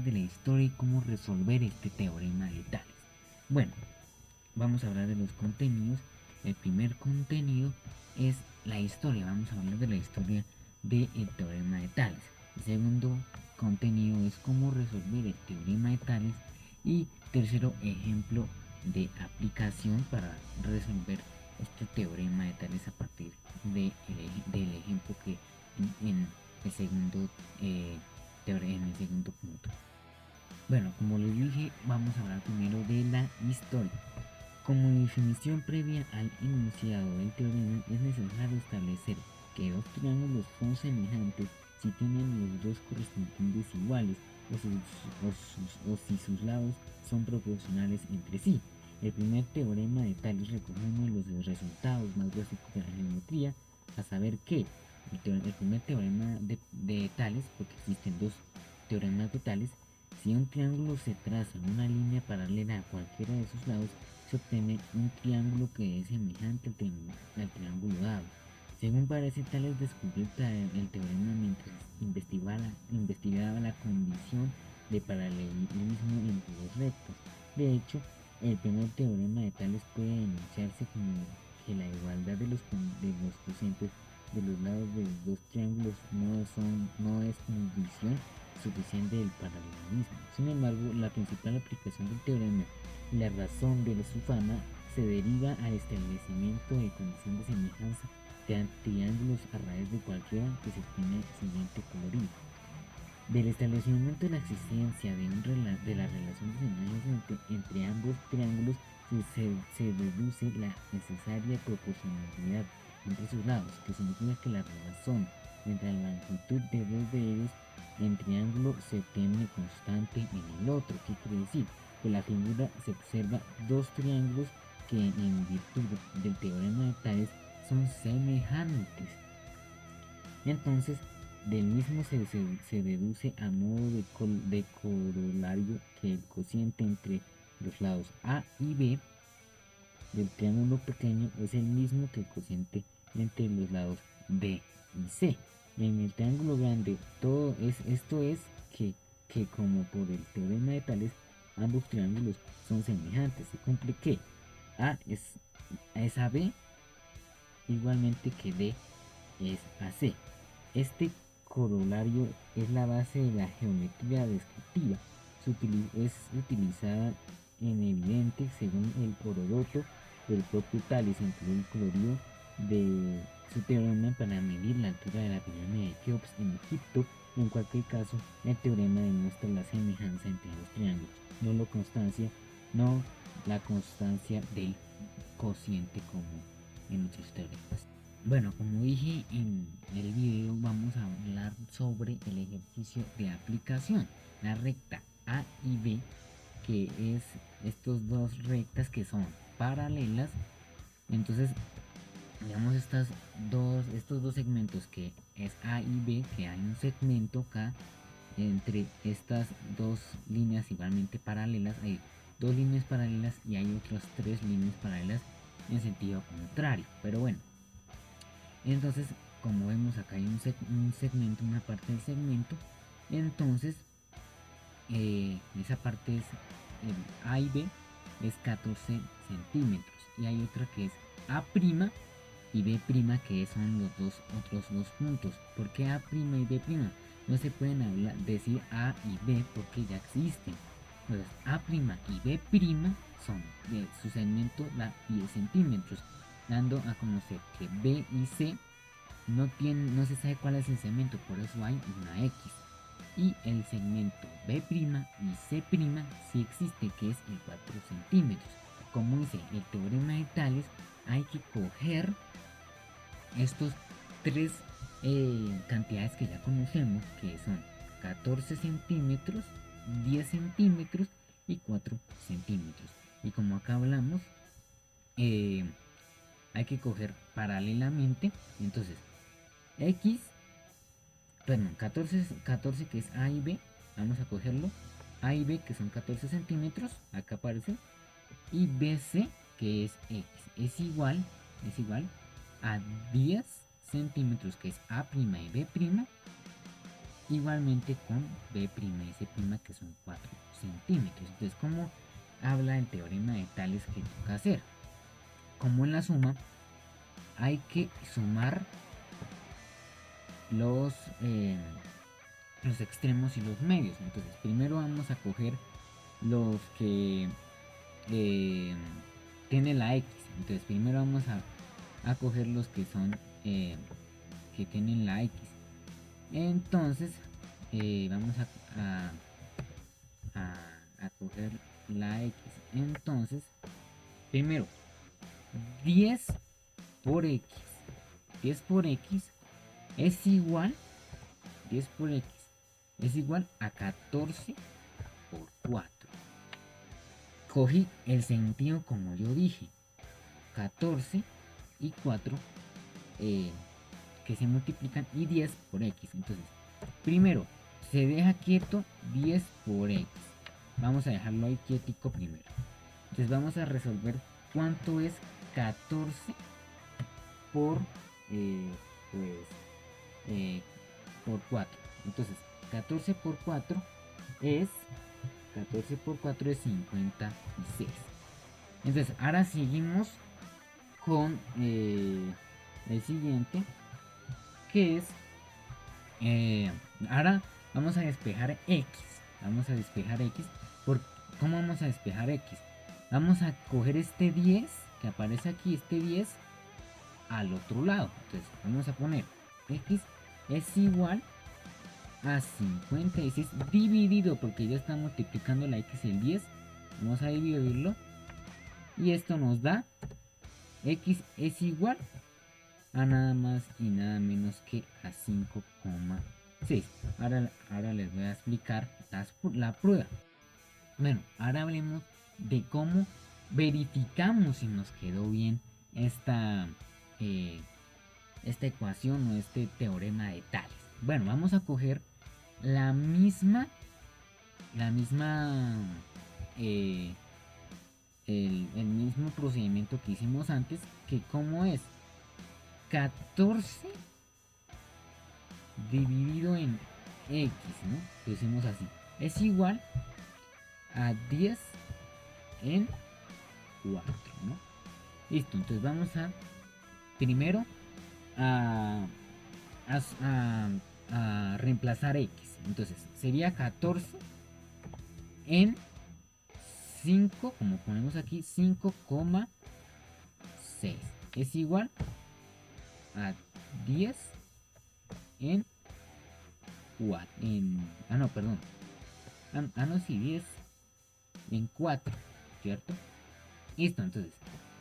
de la historia y cómo resolver este teorema de Tales. Bueno, vamos a hablar de los contenidos. El primer contenido es la historia. Vamos a hablar de la historia del teorema de Tales. El segundo contenido es cómo resolver el teorema de Tales. Y tercero, ejemplo de aplicación para resolver este teorema de Tales a partir del ejemplo que en el segundo en el segundo punto. Bueno, como les dije, vamos a hablar primero de la historia. Como definición previa al enunciado del teorema, es necesario establecer que dos triángulos son semejantes si tienen los dos correspondientes iguales o si sus lados son proporcionales entre sí. El primer teorema de Tales recoge uno de los resultados más básicos de la geometría, a saber que el primer teorema de Tales, porque existen dos teoremas de Tales, si un triángulo se traza en una línea paralela a cualquiera de sus lados, se obtiene un triángulo que es semejante al triángulo dado. Según parece, Tales descubrió el teorema mientras investigaba la condición de paralelismo entre los rectos. De hecho, el primer teorema de Tales puede enunciarse como que la igualdad de los cocientes de los lados de los dos triángulos no es condición suficiente del paralelismo. Sin embargo, la principal aplicación del teorema y la razón de su fama se deriva al establecimiento de condición de semejanza de triángulos a raíz de cualquiera que se tiene el siguiente colorido. Del establecimiento de la existencia de la relación de semejanza entre ambos triángulos se deduce la necesaria proporcionalidad entre sus lados, que significa que la relación entre la longitud de dos de ellos en triángulo se obtiene constante en el otro. ¿Qué quiere decir? Que la figura se observa dos triángulos que en virtud del teorema de Tales son semejantes. Entonces, del mismo se deduce a modo de corolario que el cociente entre los lados A y B del triángulo pequeño es el mismo que el cociente entre los lados B y C. En el triángulo grande, esto es que como por el teorema de Tales, ambos triángulos son semejantes. Se cumple que A es a B, igualmente que D es a C. Este corolario es la base de la geometría descriptiva. Es utilizada en evidente según el Heródoto del propio Tales empleó el colorido de su teorema para medir la altura de la pirámide de Keops en Egipto. En cualquier caso, el teorema demuestra la semejanza entre los triángulos, no la constancia del cociente como en otros teoremas. Bueno, como dije en el video, vamos a hablar sobre el ejercicio de aplicación. La recta A y B, que es estos dos rectas que son paralelas. Entonces, digamos estos dos segmentos que es A y B, que hay un segmento acá entre estas dos líneas igualmente paralelas. Hay dos líneas paralelas y hay otras tres líneas paralelas en sentido contrario. Pero bueno, entonces como vemos acá hay un segmento, una parte del segmento. Entonces esa parte es A y B, es 14 centímetros, y hay otra que es A' y B', que son los otros dos puntos. ¿Por qué A' y B'? No se pueden decir A y B porque ya existen. Entonces A' y B' son de su segmento da 10 centímetros, dando a conocer que B y C no se sabe cuál es el segmento, por eso hay una X. Y el segmento B' y C' sí existe, que es el 4 centímetros. Como dice el teorema de Tales, hay que coger estos tres cantidades que ya conocemos, que son 14 centímetros, 10 centímetros y 4 centímetros. Y como acá hablamos, hay que coger paralelamente. Entonces, X, perdón, 14 que es A y B, vamos a cogerlo. A y B que son 14 centímetros, acá aparece. Y BC que es X, es igual a 10 centímetros, que es A' y B', igualmente con B' y C', que son 4 centímetros. Entonces, ¿cómo habla el teorema de Tales que toca hacer? Como en la suma hay que sumar los, eh, los extremos y los medios. Entonces, primero vamos a coger los que tienen la X. Entonces, primero vamos a coger los que son que tienen la X. Entonces, vamos a coger la X. Entonces, primero, 10 por X. 10 por X es igual, 10 por X es igual a 14 por 4. Cogí el sentido como yo dije, 14 y 4 que se multiplican y 10 por X. Entonces, primero, se deja quieto 10 por X. Vamos a dejarlo ahí quietico primero. Entonces vamos a resolver cuánto es 14 por, pues, por 4. Entonces, 14 por 4 es 14 por 4 es 56. Entonces, ahora seguimos con el siguiente, que es ahora vamos a despejar X. Vamos a despejar X. ¿Cómo vamos a despejar X? Vamos a coger este 10 que aparece aquí, este 10 al otro lado. Entonces vamos a poner X es igual a 56 dividido, porque ya está multiplicando la X y el 10. Vamos a dividirlo y esto nos da X es igual a nada más y nada menos que a 5,6. Ahora les voy a explicar la prueba. Bueno, ahora hablemos de cómo verificamos si nos quedó bien esta, eh, esta ecuación o este teorema de Tales. Bueno, vamos a coger la misma, eh, el mismo procedimiento que hicimos antes, que como es 14 dividido en X, ¿no? Lo hicimos así. Es igual a 10 en 4, ¿no? Listo, entonces vamos a primero a, a reemplazar X. Entonces sería 14 en 5, como ponemos aquí, 5,6. Es igual a 10 en 4. No, perdón. No, sí, 10 en 4, ¿cierto? Listo, entonces,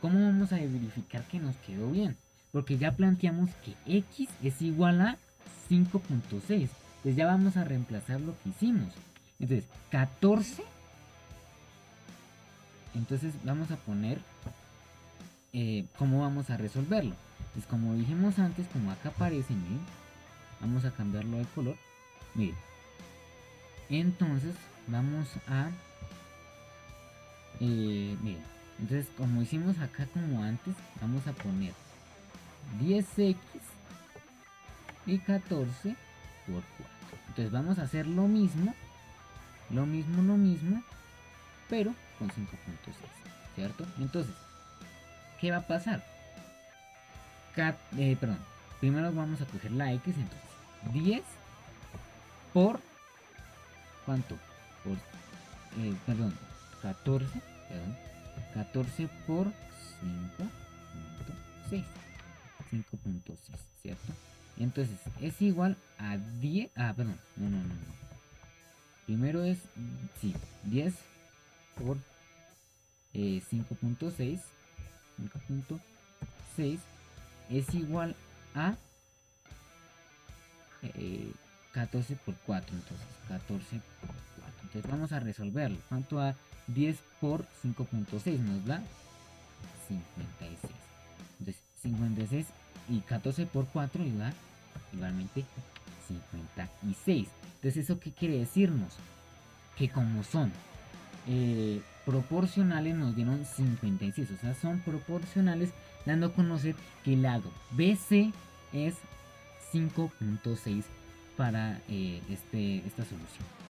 ¿cómo vamos a verificar que nos quedó bien? Porque ya planteamos que X es igual a 5,6. Entonces ya vamos a reemplazar lo que hicimos. Entonces, 14. Entonces vamos a poner cómo vamos a resolverlo. Pues como dijimos antes, como acá aparece, miren, vamos a cambiarlo de color. Miren. Entonces vamos a... miren. Entonces como hicimos acá como antes, vamos a poner 10x y 14 por 4. Entonces vamos a hacer lo mismo, pero con 5,6, ¿cierto? Entonces, ¿qué va a pasar? Perdón, primero vamos a coger la X, entonces 10 por ¿cuánto? Por, perdón, 14, perdón, 14 por 5,6, 5,6, ¿cierto? Entonces es igual a 10, perdón, no. Primero es, sí, 10 por 5,6, 5,6 es igual a 14 por 4, entonces 14 por 4. Entonces vamos a resolverlo. ¿Cuánto da 10 por 5,6? Nos da 56. Entonces 56 y 14 por 4 da igualmente 56. Entonces ¿eso qué quiere decirnos? Que como son proporcionales nos dieron 56, o sea, son proporcionales, dando a conocer que el lado BC es 5,6 para esta solución.